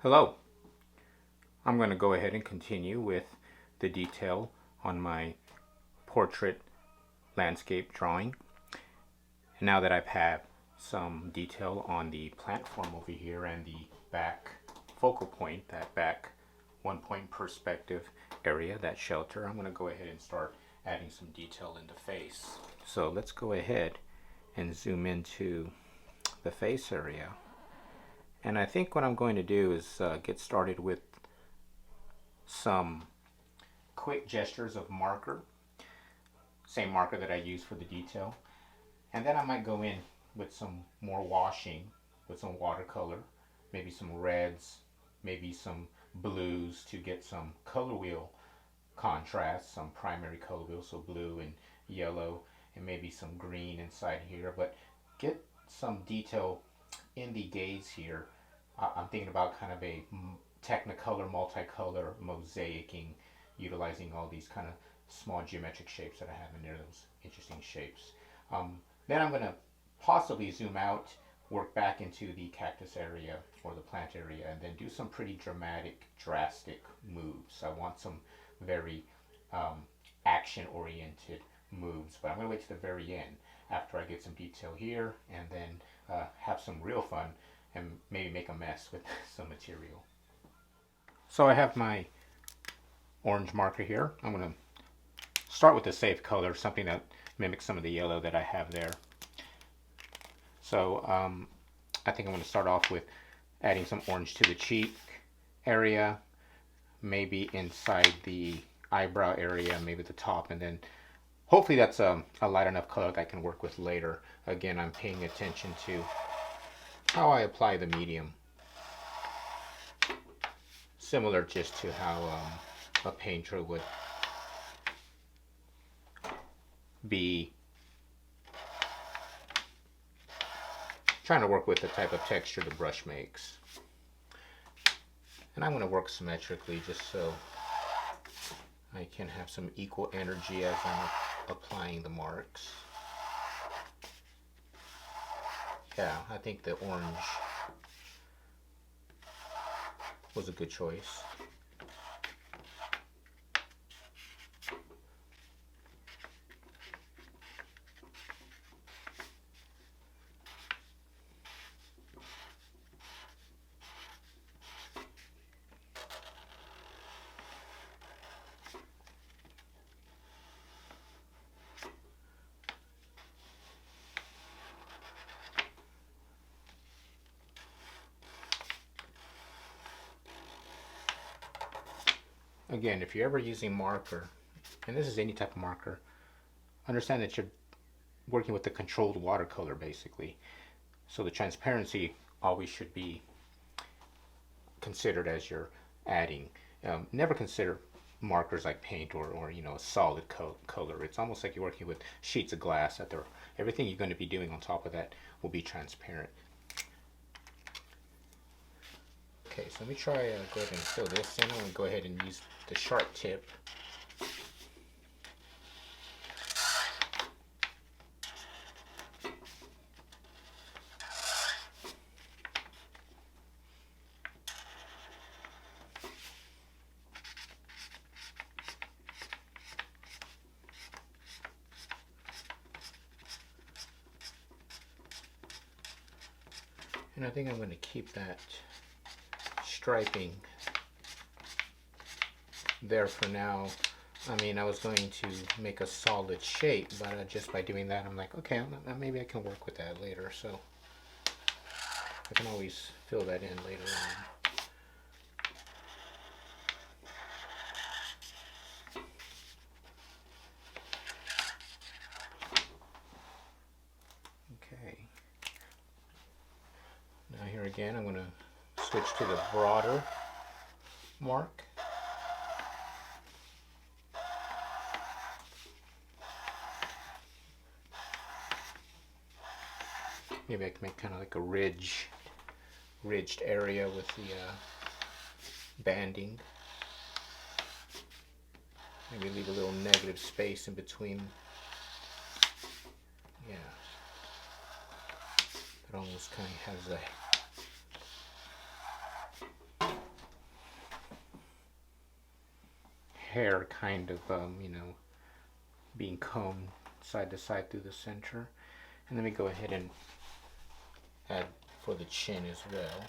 Hello. I'm going to go ahead and continue with the detail on my portrait landscape drawing. And now that I've had some detail on the plant form over here and the back focal point, that back 1-point perspective area, that shelter, I'm going to go ahead and start adding some detail in the face. So let's go ahead and zoom into the face area. And I think what I'm going to do is get started with some quick gestures of marker, same marker that I use for the detail. And then I might go in with some more washing with some watercolor, maybe some reds, maybe some blues to get some color wheel contrast, some primary color wheel, so blue and yellow, and maybe some green inside here, but get some detail in the gaze here. I'm thinking about kind of a technicolor, multicolor mosaicing, utilizing all these kind of small geometric shapes that I have in there, those interesting shapes. Then I'm going to possibly zoom out, work back into the cactus area or the plant area, and then do some pretty drastic moves. I want some very action-oriented moves, but I'm going to wait to the very end after I get some detail here, and then have some real fun and maybe make a mess with some material. So I have my orange marker here. I'm going to start with a safe color, something that mimics some of the yellow that I have there. So I think I'm going to start off with adding some orange to the cheek area, maybe inside the eyebrow area, maybe the top, and then hopefully that's a light enough color that I can work with later. Again, I'm paying attention to how I apply the medium, similar just to how a painter would be trying to work with the type of texture the brush makes. And I'm going to work symmetrically just so I can have some equal energy as I'm applying the marks. Yeah, I think the orange was a good choice. Again, if you're ever using marker, and this is any type of marker, understand that you're working with the controlled watercolor basically. So the transparency always should be considered as you're adding. Never consider markers like paint or you know, a solid color. It's almost like you're working with sheets of glass that everything you're going to be doing on top of that will be transparent. Okay, so let me try go ahead and fill this in. I'm going to go ahead and use the sharp tip. And I think I'm going to keep that striping there for now. I mean, I was going to make a solid shape, but just by doing that, I'm like, okay, maybe I can work with that later. So I can always fill that in later on. Okay. Now here again, I'm going to switch to the broader mark. Maybe I can make kind of like a ridged area with the banding. Maybe leave a little negative space in between. Yeah. It almost kind of has hair kind of, you know, being combed side to side through the center. And let me go ahead and add for the chin as well.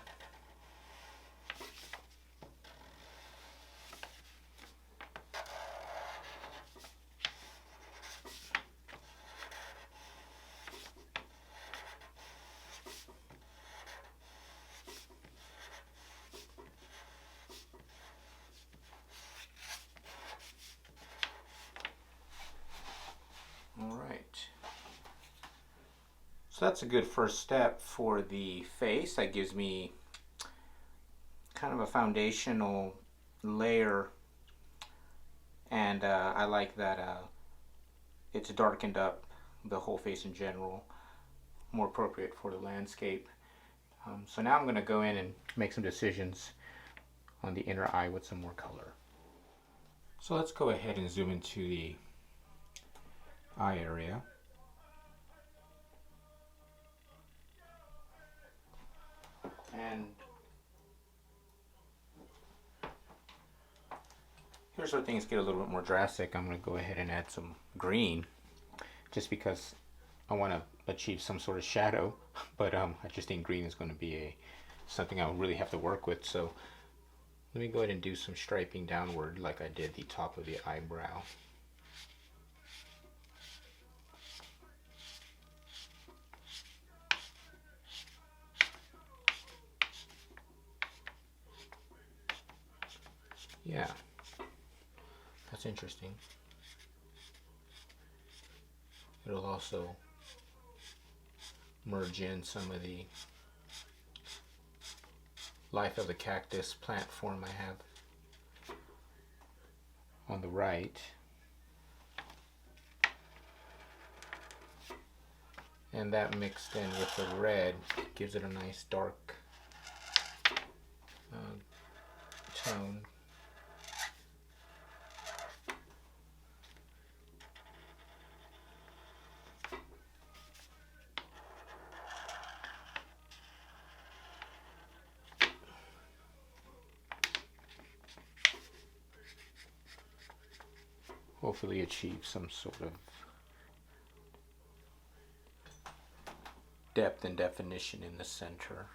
So that's a good first step for the face. That gives me kind of a foundational layer, and I like that it's darkened up the whole face in general, more appropriate for the landscape. So now I'm going to go in and make some decisions on the inner eye with some more color. So let's go ahead and zoom into the eye area. And here's where things get a little bit more drastic. I'm going to go ahead and add some green, just because I want to achieve some sort of shadow, but I just think green is going to be something I'll really have to work with. So let me go ahead and do some striping downward like I did the top of the eyebrow. Yeah, that's interesting. It'll also merge in some of the life of the cactus plant form I have on the right. And that mixed in with the red gives it a nice dark tone. Hopefully achieve some sort of depth and definition in the center.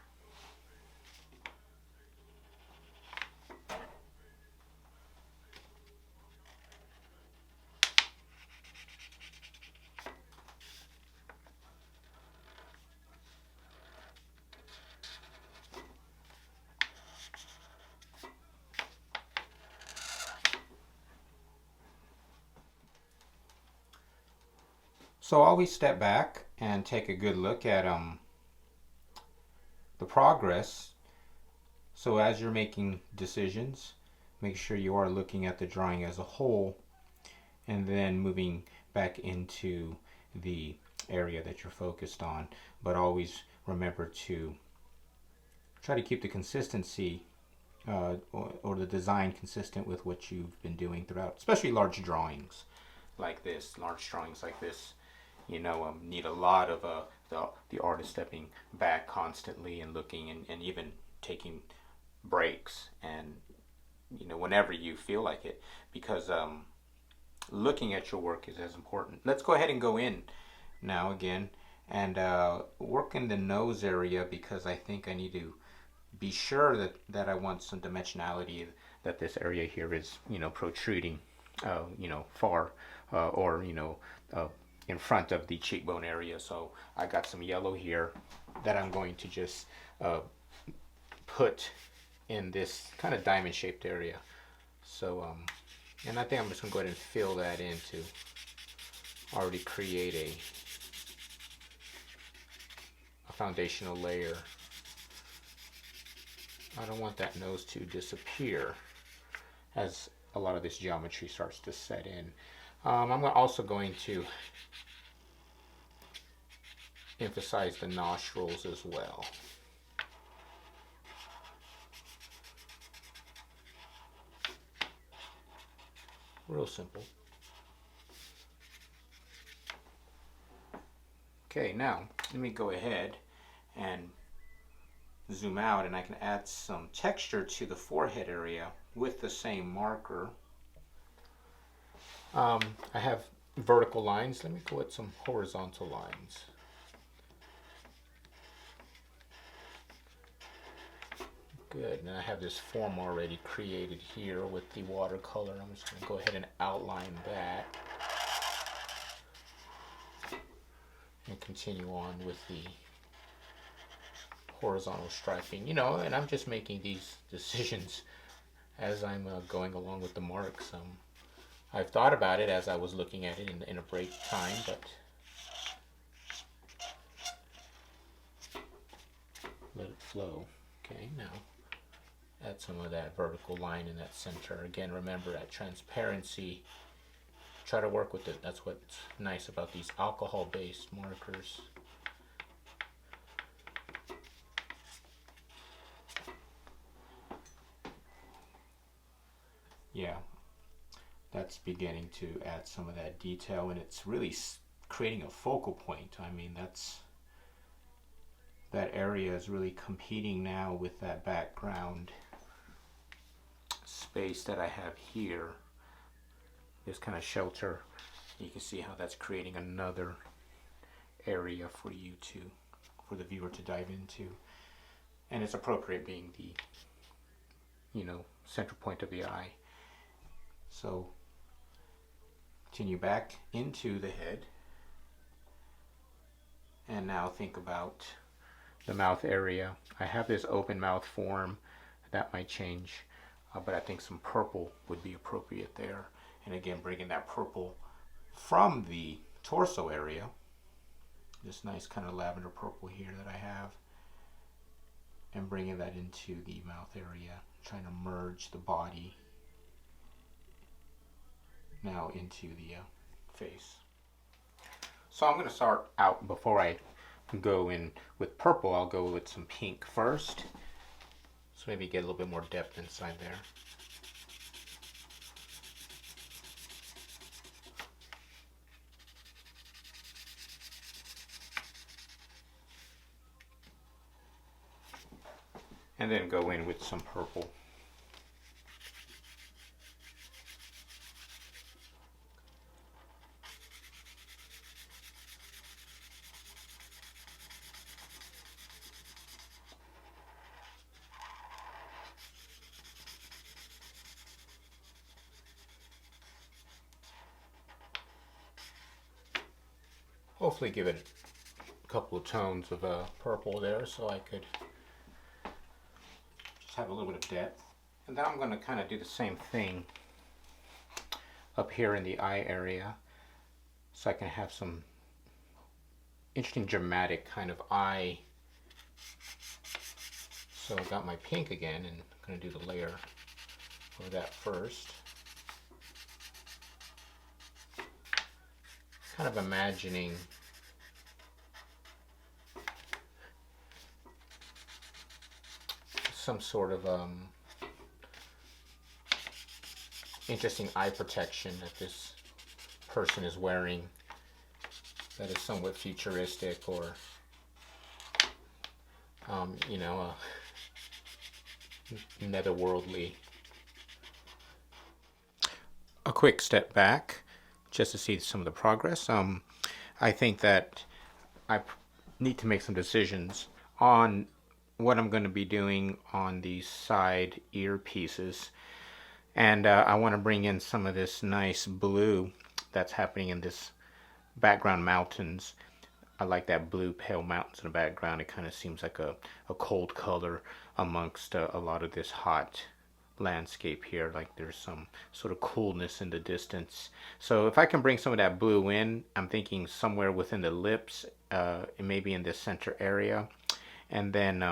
So always step back and take a good look at the progress. So as you're making decisions, make sure you are looking at the drawing as a whole and then moving back into the area that you're focused on. But always remember to try to keep the consistency or the design consistent with what you've been doing throughout, especially large drawings like this. Large drawings like this, you know, need a lot of the artist stepping back constantly and looking and even taking breaks, and you know, whenever you feel like it, because looking at your work is as important. Let's go ahead and go in now again and work in the nose area, because I think I need to be sure that I want some dimensionality, that this area here is, you know, protruding you know, far or you know, in front of the cheekbone area. So I got some yellow here that I'm going to just put in this kind of diamond shaped area. So and I think I'm just gonna go ahead and fill that in to already create a foundational layer. I don't want that nose to disappear as a lot of this geometry starts to set in. I'm also going to emphasize the nostrils as well. Real simple. Okay, now let me go ahead and zoom out, and I can add some texture to the forehead area with the same marker. I have vertical lines. Let me go with some horizontal lines. Good, and I have this form already created here with the watercolor. I'm just going to go ahead and outline that and continue on with the horizontal striping. You know, and I'm just making these decisions as I'm going along with the marks. I've thought about it as I was looking at it in a break time, but let it flow. Okay, now add some of that vertical line in that center. Again, remember that transparency. Try to work with it. That's what's nice about these alcohol-based markers. Yeah, that's beginning to add some of that detail, and it's really creating a focal point. I mean, that area is really competing now with that background space that I have here. This kind of shelter. You can see how that's creating another area for the viewer to dive into. And it's appropriate being the, you know, center point of the eye. So continue back into the head. And now think about the mouth area. I have this open mouth form. That might change, but I think some purple would be appropriate there. And again, bringing that purple from the torso area, this nice kind of lavender purple here that I have, and bringing that into the mouth area, trying to merge the body now into the face. So I'm going to start out, before I go in with purple, I'll go with some pink first. So maybe get a little bit more depth inside there. And then go in with some purple. Hopefully give it a couple of tones of purple there so I could just have a little bit of depth. And then I'm going to kind of do the same thing up here in the eye area so I can have some interesting dramatic kind of eye. So I got my pink again, and I'm going to do the layer of that first. Kind of imagining some sort of interesting eye protection that this person is wearing that is somewhat futuristic, or you know, netherworldly. A quick step back just to see some of the progress. I think that I need to make some decisions on what I'm going to be doing on these side earpieces, and I want to bring in some of this nice blue that's happening in this background mountains. I like that blue pale mountains in the background. It kind of seems like a cold color amongst a lot of this hot landscape here. Like there's some sort of coolness in the distance. So if I can bring some of that blue in, I'm thinking somewhere within the lips, maybe in this center area, and then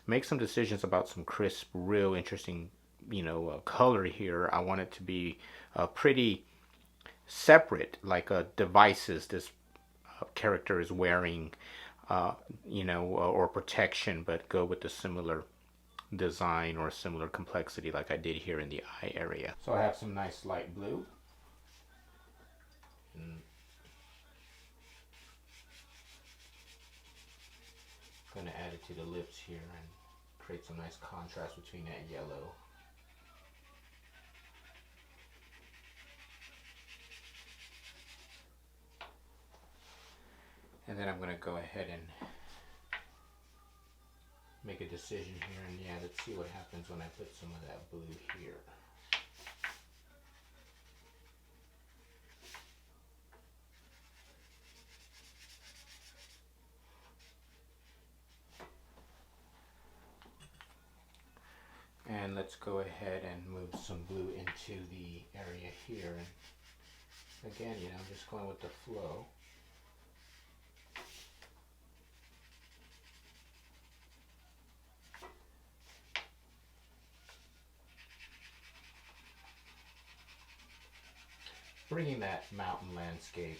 make some decisions about some crisp, real interesting, you know, color here. I want it to be pretty separate, like devices this character is wearing, you know, or protection, but go with the similar design or similar complexity like I did here in the eye area. So I have some nice light blue. I'm going to add it to the lips here and create some nice contrast between that yellow. And then I'm going to go ahead and make a decision here, and yeah, let's see what happens when I put some of that blue here. And let's go ahead and move some blue into the area here. And again, you know, just going with the flow. Bringing that mountain landscape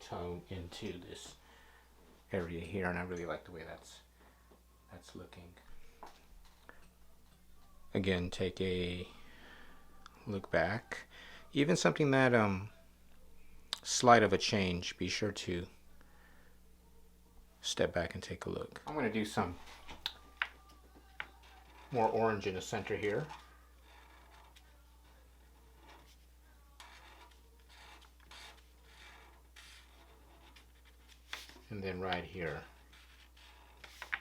tone into this area here, and I really like the way that's looking. Again, take a look back. Even something that slight of a change, be sure to step back and take a look. I'm going to do some more orange in the center here. And then right here,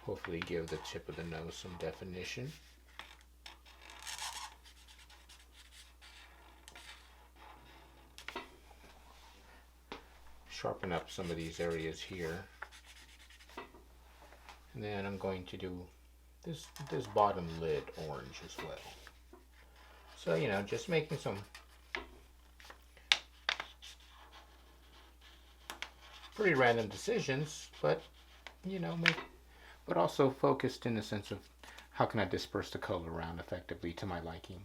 hopefully give the tip of the nose some definition. Sharpen up some of these areas here. And then I'm going to do this bottom lid orange as well. So, you know, just making some pretty random decisions, but, you know, but also focused in the sense of how can I disperse the color around effectively to my liking.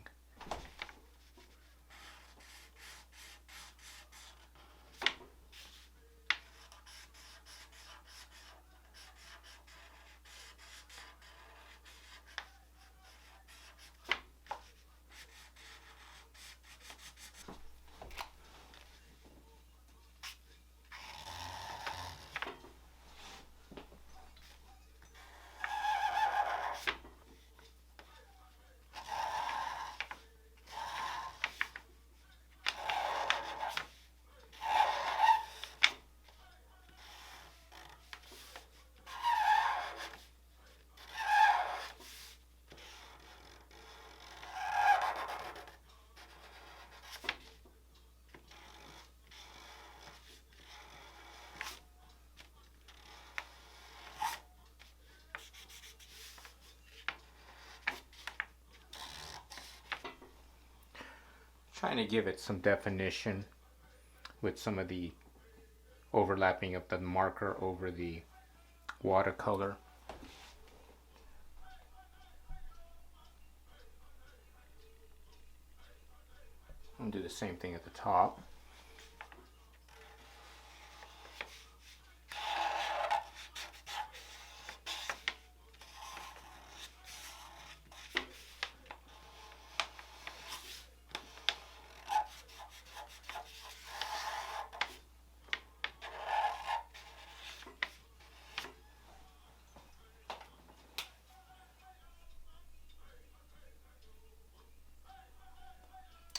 Trying to give it some definition with some of the overlapping of the marker over the watercolor. I'll do the same thing at the top.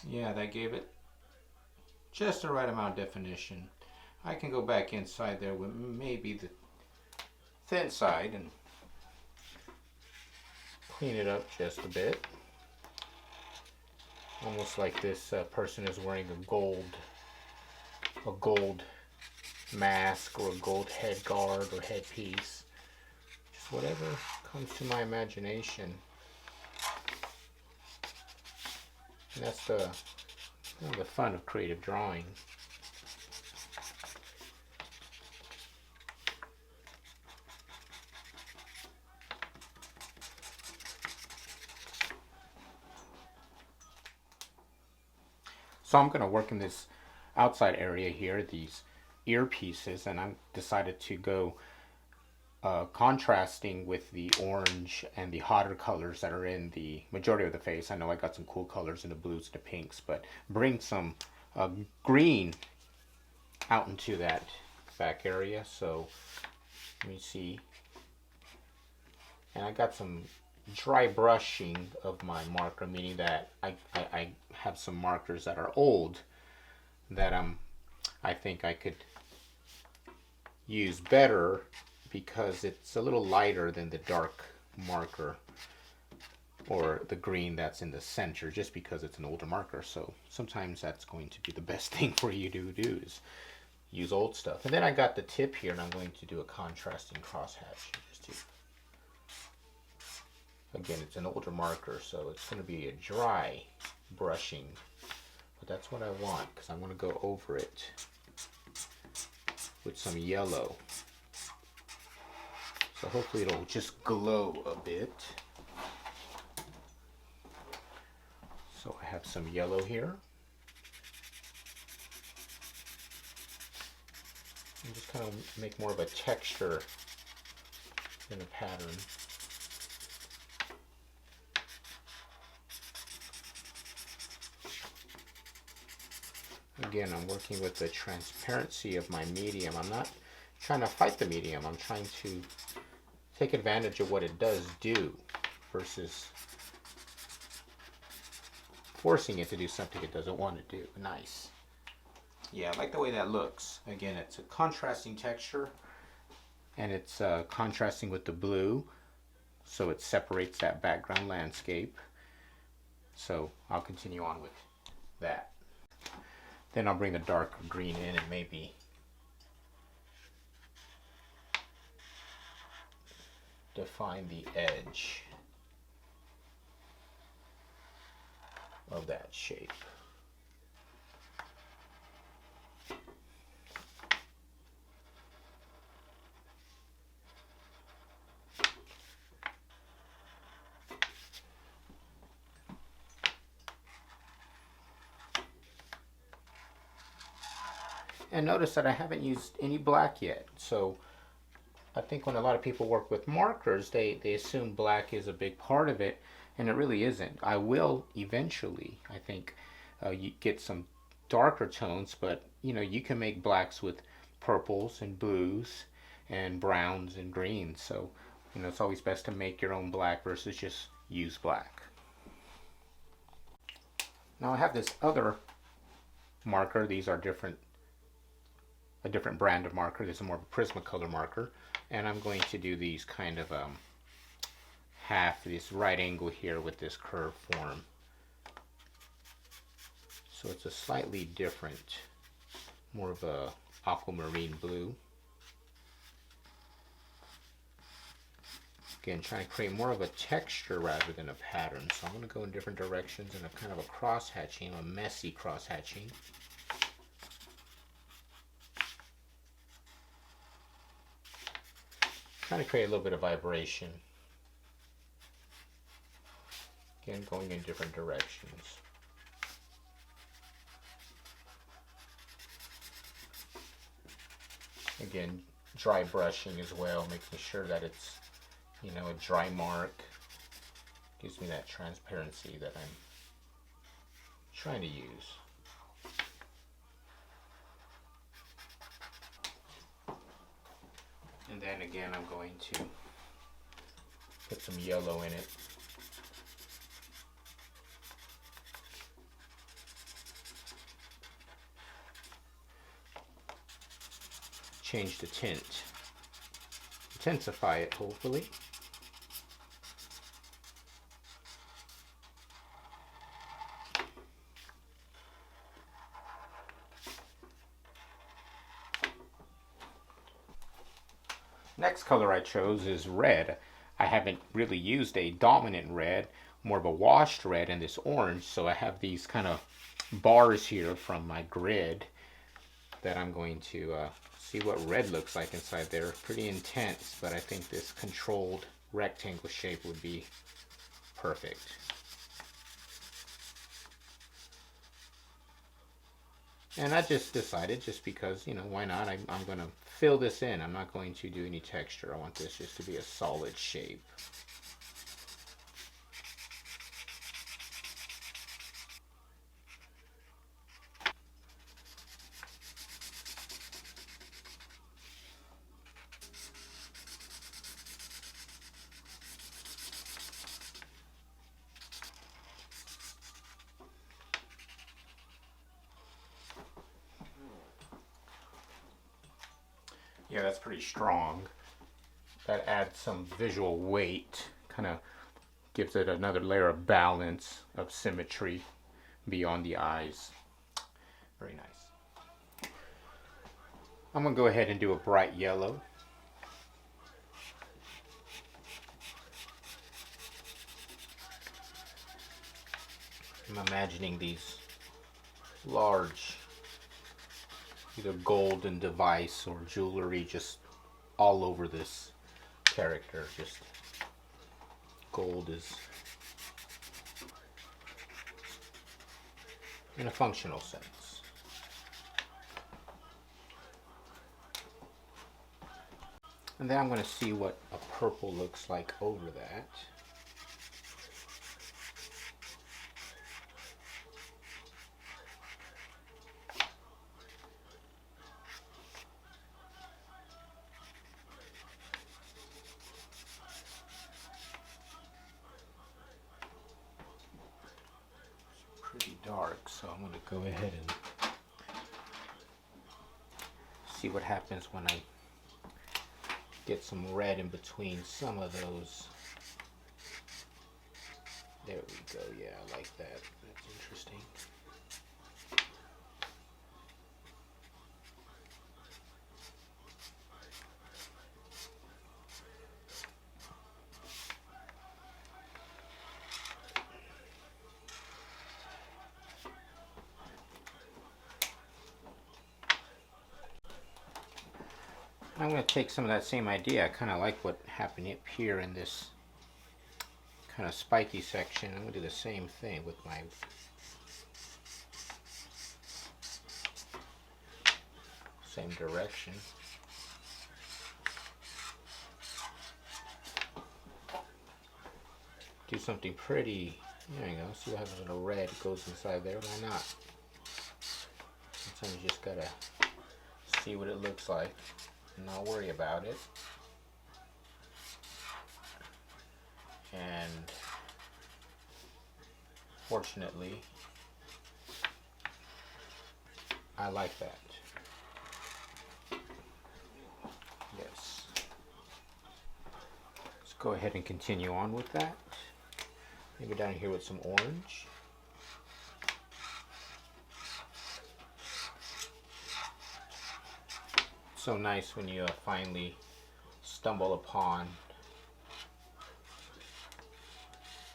Yeah, that gave it just the right amount of definition. I can go back inside there with maybe the thin side and clean it up just a bit. Almost like this person is wearing a gold mask or a gold head guard or headpiece. Just whatever comes to my imagination. And that's the fun of creative drawing. So I'm going to work in this outside area here, these earpieces, and I've decided to go contrasting with the orange and the hotter colors that are in the majority of the face. I know I got some cool colors in the blues and the pinks, but bring some green out into that back area. So let me see. And I got some dry brushing of my marker, meaning that I have some markers that are old that I think I could use better because it's a little lighter than the dark marker or the green that's in the center, just because it's an older marker. So sometimes that's going to be the best thing for you to do, is use old stuff. And then I got the tip here, and I'm going to do a contrasting crosshatch. Again, it's an older marker, so it's going to be a dry brushing, but that's what I want, because I'm going to go over it with some yellow. So hopefully it'll just glow a bit. So I have some yellow here. And just kind of make more of a texture than a pattern. Again, I'm working with the transparency of my medium. I'm not trying to fight the medium. I'm trying to take advantage of what it does do versus forcing it to do something it doesn't want to do. Nice. Yeah, I like the way that looks. Again, it's a contrasting texture, and it's contrasting with the blue, so it separates that background landscape. So I'll continue on with that. Then I'll bring the darker green in and maybe define the edge of that shape. And notice that I haven't used any black yet. So I think when a lot of people work with markers, they assume black is a big part of it, and it really isn't. I will eventually, I think, you get some darker tones, but you can make blacks with purples and blues and browns and greens. So it's always best to make your own black versus just use black. Now I have this other marker. These are a different brand of marker. This is more of a Prismacolor marker, and I'm going to do these kind of half this right angle here with this curve form. So it's a slightly different, more of a aquamarine blue. Again, trying to create more of a texture rather than a pattern. So I'm going to go in different directions in a kind of a cross hatching, a messy cross hatching. Trying to create a little bit of vibration. Again, going in different directions. Again, dry brushing as well, making sure that it's, a dry mark. Gives me that transparency that I'm trying to use. And then again, I'm going to put some yellow in it. Change the tint. Intensify it, hopefully. Next color I chose is red. I haven't really used a dominant red, more of a washed red, and this orange, so I have these kind of bars here from my grid that I'm going to see what red looks like inside there. Pretty intense, but I think this controlled rectangle shape would be perfect. And I just decided, just because, why not? I'm going to fill this in. I'm not going to do any texture. I want this just to be a solid shape. Yeah, that's pretty strong. That adds some visual weight, kind of gives it another layer of balance, of symmetry beyond the eyes. Very nice. I'm going to go ahead and do a bright yellow. I'm imagining these large, either golden device or jewelry just all over this character. Just gold is in a functional sense. And then I'm going to see what a purple looks like over that. Pretty dark, so I'm going to go ahead and see what happens when I get some red in between some of those. There we go. Yeah, I like that. That's interesting. I'm going to take some of that same idea. I kind of like what happened up here in this kind of spiky section. I'm going to do the same thing with my same direction. Do something pretty. There you go. See what happens when a red goes inside there. Why not? Sometimes you just gotta see what it looks like and not worry about it. And fortunately, I like that. Yes. Let's go ahead and continue on with that. Maybe down here with some orange. So nice when you finally stumble upon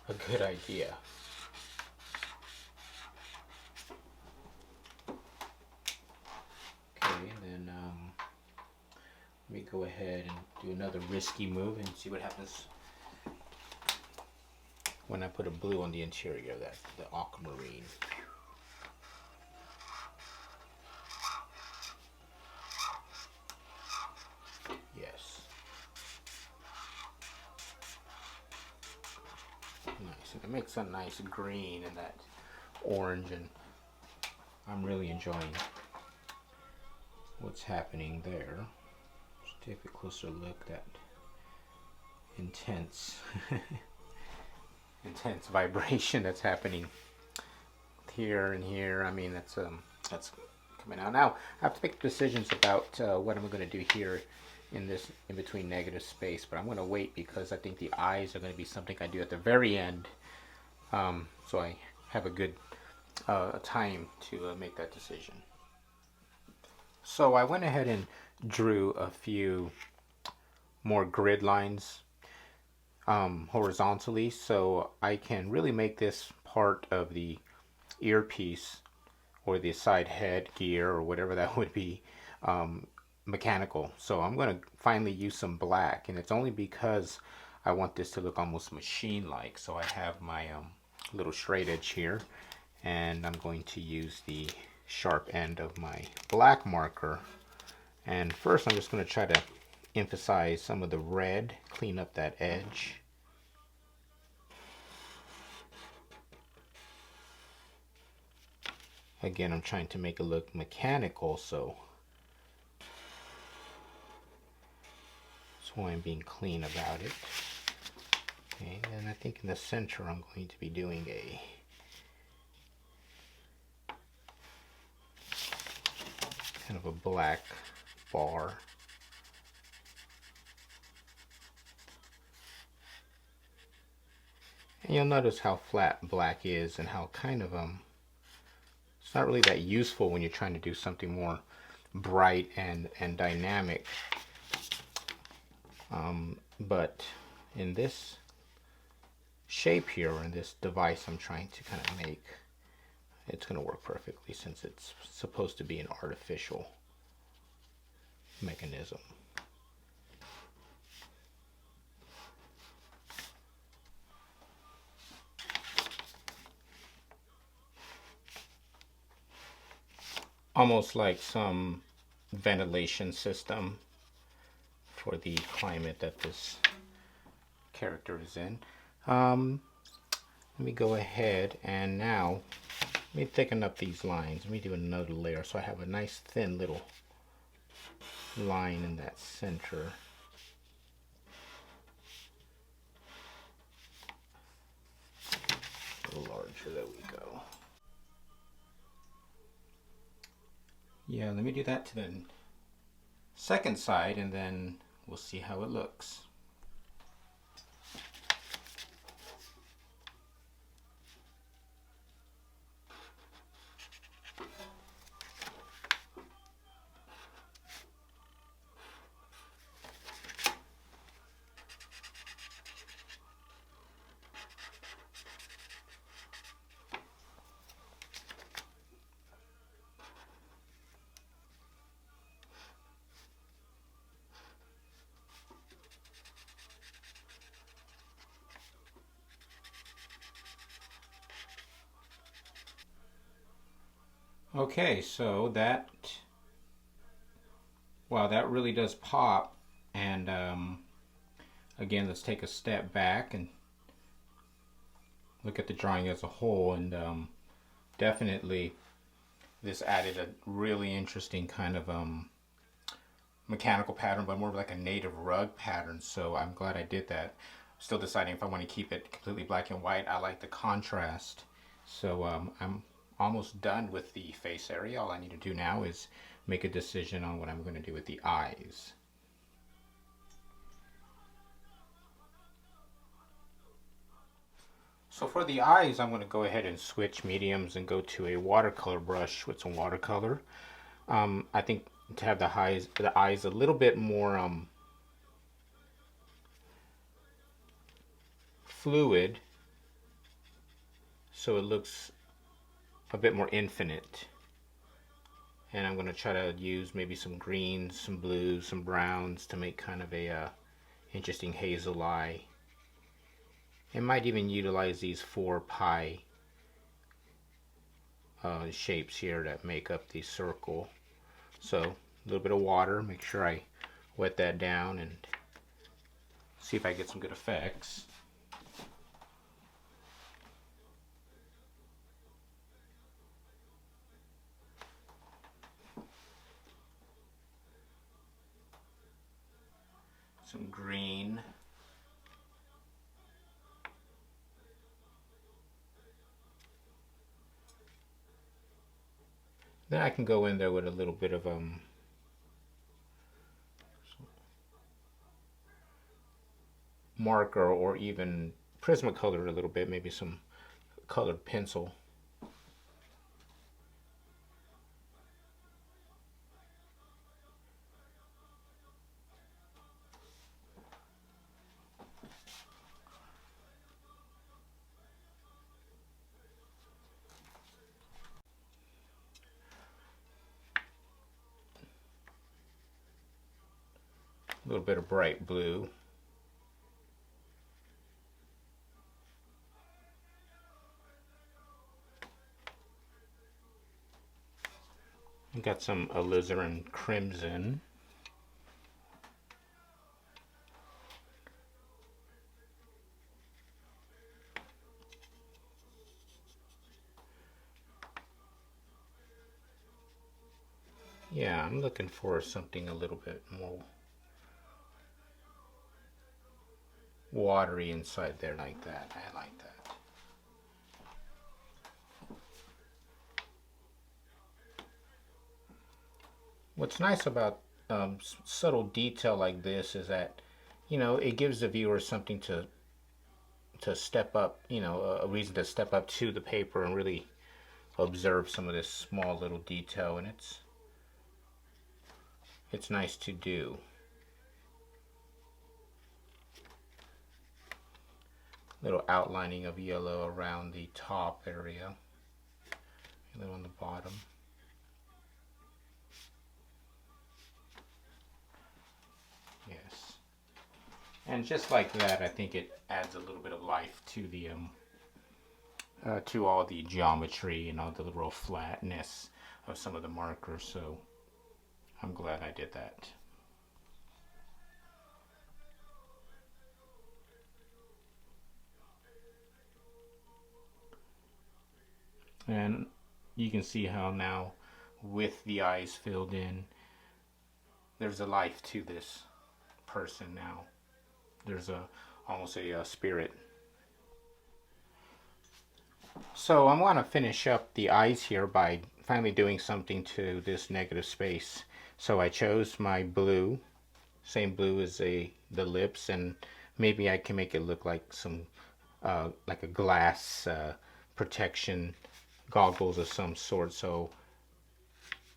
a good idea. Okay, and then let me go ahead and do another risky move and see what happens when I put a blue on the interior. That's the aquamarine. Yes. Nice. And it makes a nice green and that orange, and I'm really enjoying what's happening there. Let's take a closer look at that intense intense vibration that's happening here and here. I mean, that's coming out. Now I have to make decisions about what I'm going to do here in this in between negative space, but I'm going to wait because I think the eyes are going to be something I do at the very end, so I have a good time to make that decision. So I went ahead and drew a few more grid lines horizontally, so I can really make this part of the earpiece or the side head gear or whatever that would be mechanical. So I'm going to finally use some black, and it's only because I want this to look almost machine-like. So I have my little straight edge here, and I'm going to use the sharp end of my black marker. And first I'm just going to try to emphasize some of the red, clean up that edge. Again, I'm trying to make it look mechanical, so that's why I'm being clean about it. Okay, and I think in the center I'm going to be doing a kind of a black bar. And you'll notice how flat black is and how kind of it's not really that useful when you're trying to do something more bright and dynamic. But in this shape here, or in this device I'm trying to kind of make, it's going to work perfectly since it's supposed to be an artificial mechanism. Almost like some ventilation system for the climate that this character is in. Let me go ahead and now let me thicken up these lines. Let me do another layer so I have a nice thin little line in that center. A little larger, there we go. Yeah, let me do that to the second side and then we'll see how it looks. Okay, so that, wow, that really does pop. And again, let's take a step back and look at the drawing as a whole. And definitely this added a really interesting kind of mechanical pattern, but more like a native rug pattern. So I'm glad I did that. Still deciding if I want to keep it completely black and white. I like the contrast. So I'm almost done with the face area. All I need to do now is make a decision on what I'm going to do with the eyes. So for the eyes, I'm going to go ahead and switch mediums and go to a watercolor brush with some watercolor. I think to have the eyes a little bit more fluid, so it looks a bit more infinite. And I'm going to try to use maybe some greens, some blues, some browns to make kind of a interesting hazel eye. I might even utilize these 4 pie shapes here that make up the circle. So a little bit of water, make sure I wet that down and see if I get some good effects. Some green. Then I can go in there with a little bit of marker or even Prismacolor a little bit, maybe some colored pencil. A little bit of bright blue. Got some alizarin crimson. Yeah, I'm looking for something a little bit more watery inside there like that. I like that. What's nice about subtle detail like this is that, you know, it gives the viewer something to to step up, you know, a reason to step up to the paper and really observe some of this small little detail, and it's nice to do. Little outlining of yellow around the top area, a little on the bottom. Yes, and just like that, I think it adds a little bit of life to the to all the geometry, you know, the little flatness of some of the markers. So I'm glad I did that. And you can see how now, with the eyes filled in, there's a life to this person now. There's almost a spirit. So I'm going to finish up the eyes here by finally doing something to this negative space. So I chose my blue, same blue as the lips, and maybe I can make it look like some like a glass protection goggles of some sort. So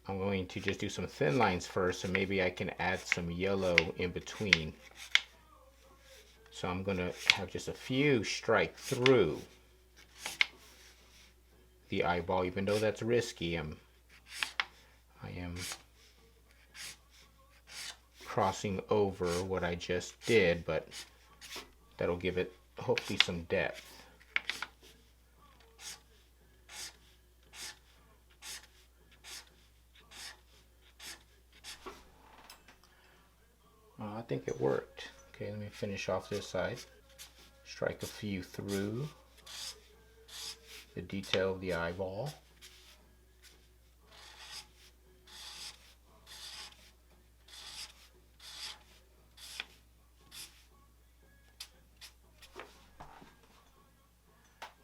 I'm going to just do some thin lines first, and maybe I can add some yellow in between. So I'm going to have just a few strike through the eyeball, even though that's risky. I am crossing over what I just did, but that'll give it hopefully some depth. I think it worked. Okay, let me finish off this side. Strike a few through the detail of the eyeball.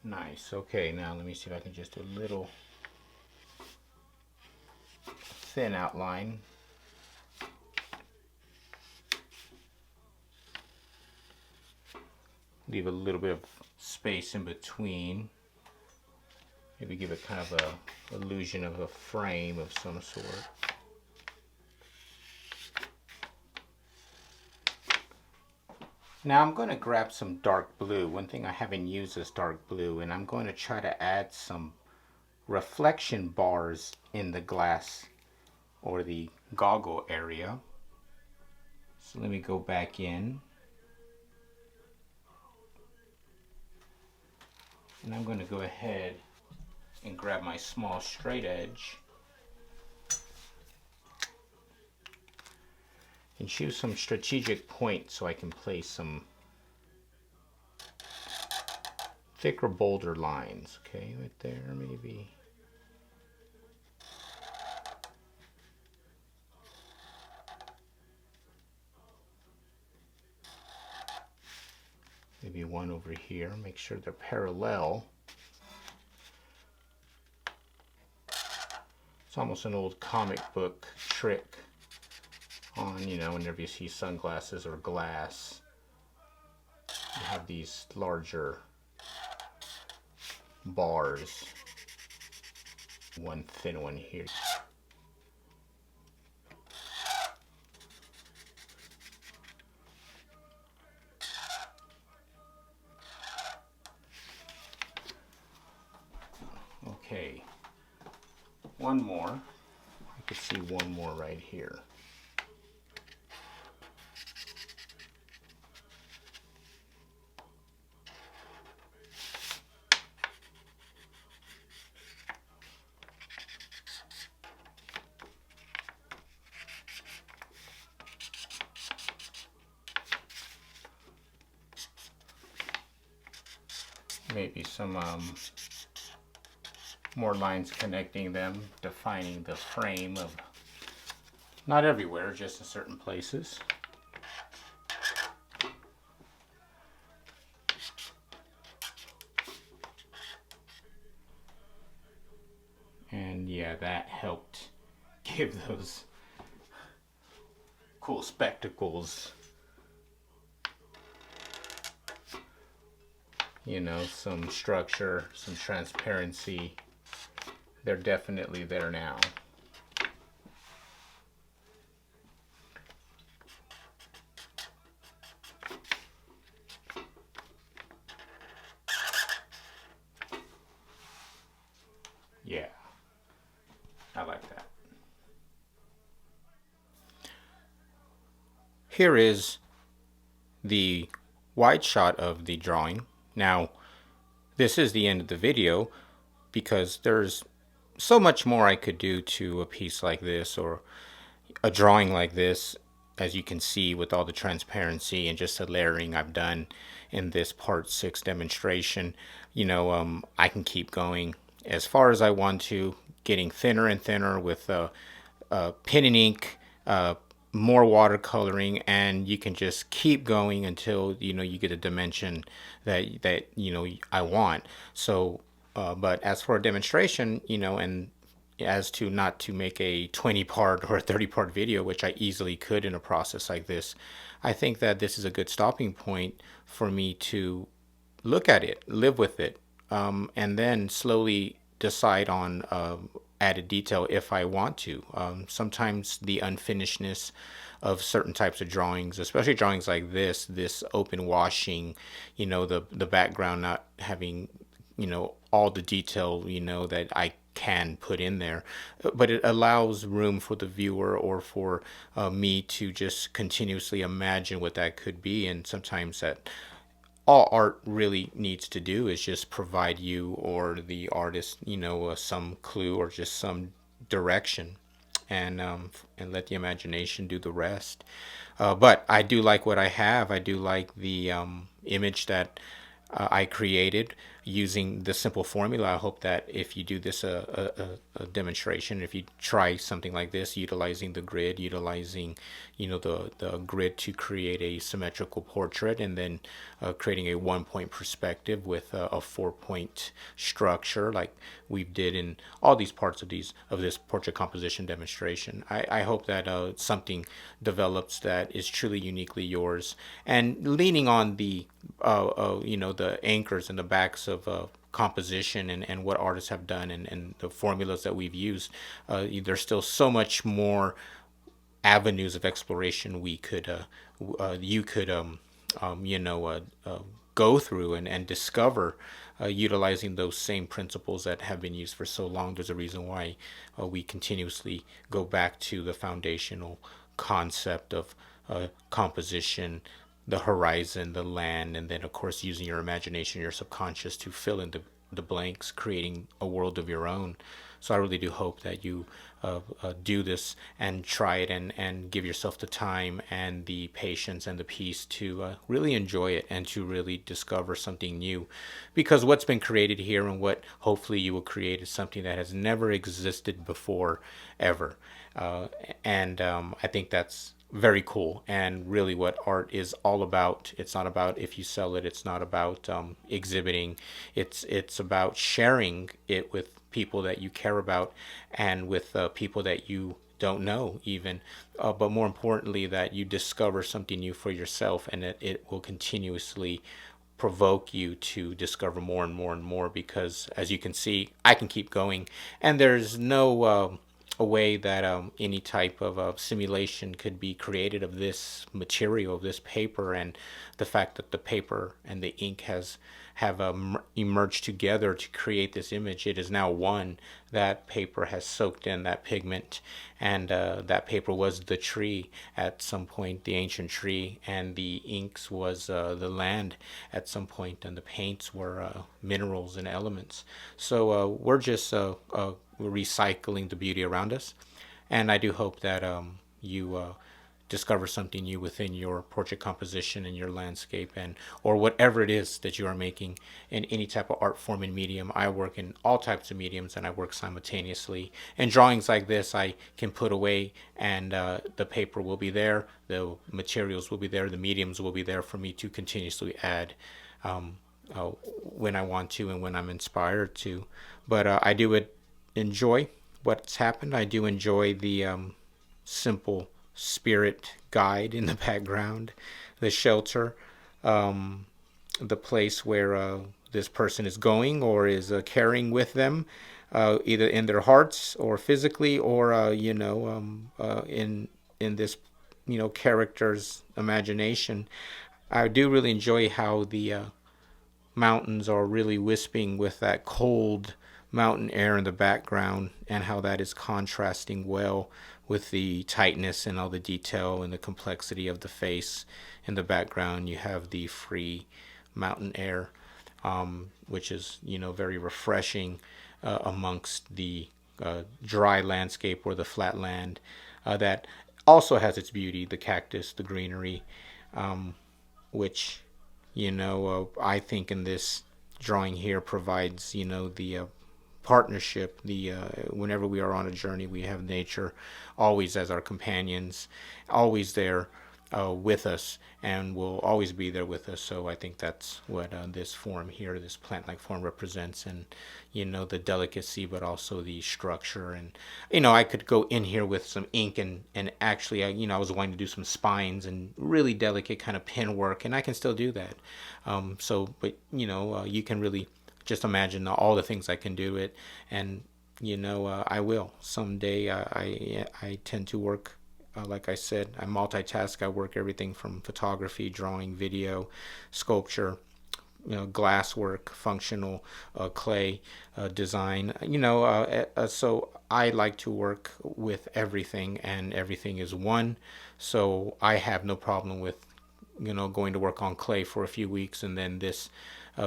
Nice. Okay, now let me see if I can just do a little thin outline. Leave a little bit of space in between. Maybe give it kind of a illusion of a frame of some sort. Now I'm going to grab some dark blue. One thing I haven't used is dark blue, and I'm going to try to add some reflection bars in the glass or the goggle area. So let me go back in. And I'm going to go ahead and grab my small straight edge and choose some strategic points so I can place some thicker, bolder lines. Okay, right there, maybe. Maybe one over here. Make sure they're parallel. It's almost an old comic book trick on, you know, whenever you see sunglasses or glass, you have these larger bars. One thin one here. Okay, one more. I could see one more right here. Maybe some more lines connecting them, defining the frame of, not everywhere, just in certain places. And yeah, that helped give those cool spectacles you know, some structure, some transparency. They're definitely there now. Yeah, I like that. Here is the wide shot of the drawing. Now, this is the end of the video because there's so much more I could do to a piece like this or a drawing like this, as you can see with all the transparency and just the layering I've done in this part 6 demonstration. You know, I can keep going as far as I want to, getting thinner and thinner with pen and ink, more watercoloring, and you can just keep going until you know you get a dimension that you know I want. So, but as for a demonstration, you know, and as to not to make a 20 part or a 30 part video, which I easily could in a process like this, I think that this is a good stopping point for me to look at it, live with it, and then slowly decide on added detail if I want to. Sometimes the unfinishedness of certain types of drawings, especially drawings like this open washing, you know, the background not having, you know, all the detail, you know, that I can put in there, but it allows room for the viewer or for me to just continuously imagine what that could be. And sometimes that all art really needs to do is just provide you or the artist, you know, some clue or just some direction, and let the imagination do the rest. But I do like what I have. I do like the image that I created using the simple formula. I hope that if you do this a demonstration, if you try something like this, utilizing the grid, utilizing, you know, the grid to create a symmetrical portrait, and then creating a 1 point perspective with a 4 point structure like we did in all these parts of this portrait composition demonstration. I hope that something develops that is truly uniquely yours, and leaning on the you know, the anchors and the backs of composition and what artists have done, and the formulas that we've used. There's still so much more avenues of exploration we could you could you know, go through and discover, utilizing those same principles that have been used for so long. There's a reason why we continuously go back to the foundational concept of composition, the horizon, the land, and then of course using your imagination, your subconscious to fill in the blanks, creating a world of your own. So I really do hope that you do this and try it, and give yourself the time and the patience and the peace to really enjoy it and to really discover something new. Because what's been created here and what hopefully you will create is something that has never existed before, ever. And I think that's very cool, and really what art is all about. It's not about if you sell it, it's not about exhibiting, it's about sharing it with people that you care about, and with people that you don't know even, but more importantly that you discover something new for yourself, and it will continuously provoke you to discover more and more and more. Because as you can see, I can keep going, and there's no a way that any type of simulation could be created of this material, of this paper, and the fact that the paper and the ink have emerged together to create this image. It is now one. That paper has soaked in that pigment, and that paper was the tree at some point, the ancient tree, and the inks was the land at some point, and the paints were minerals and elements. So we're just recycling the beauty around us, and I do hope that you discover something new within your portrait composition and your landscape, and or whatever it is that you are making in any type of art form and medium. I work in all types of mediums, and I work simultaneously. And drawings like this I can put away, and the paper will be there, the materials will be there, the mediums will be there for me to continuously add when I want to and when I'm inspired to. But I do enjoy what's happened. I do enjoy the simple spirit guide in the background, the shelter. the place where this person is going or is carrying with them, either in their hearts or physically, or in this character's imagination. I do really enjoy how the mountains are really wisping with that cold mountain air in the background, and how that is contrasting well with the tightness and all the detail and the complexity of the face. In the background, you have the free mountain air, which is very refreshing amongst the dry landscape or the flat land that also has its beauty, the cactus, the greenery, which I think in this drawing here provides the partnership. The whenever we are on a journey, we have nature always as our companions, always there with us, and will always be there with us. So I think that's what this form here, this plant-like form, represents, and the delicacy, but also the structure. And I could go in here with some ink and actually I was wanting to do some spines and really delicate kind of pen work, and I can still do that. But you can really just imagine all the things I can do it, and I will someday. I tend to work. Like I said, I multitask. I work everything from photography, drawing, video, sculpture, glass work, functional clay design. So I like to work with everything, and everything is one. So I have no problem with going to work on clay for a few weeks, and then this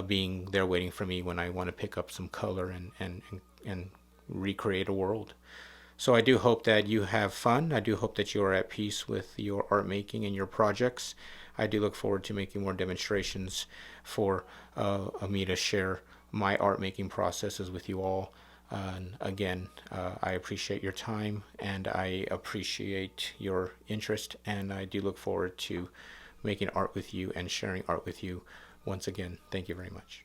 being there waiting for me when I want to pick up some color and recreate a world. So I do hope that you have fun. I do hope that you are at peace with your art making and your projects. I do look forward to making more demonstrations for me to share my art making processes with you all. And again, I appreciate your time, and I appreciate your interest, and I do look forward to making art with you and sharing art with you. Once again, thank you very much.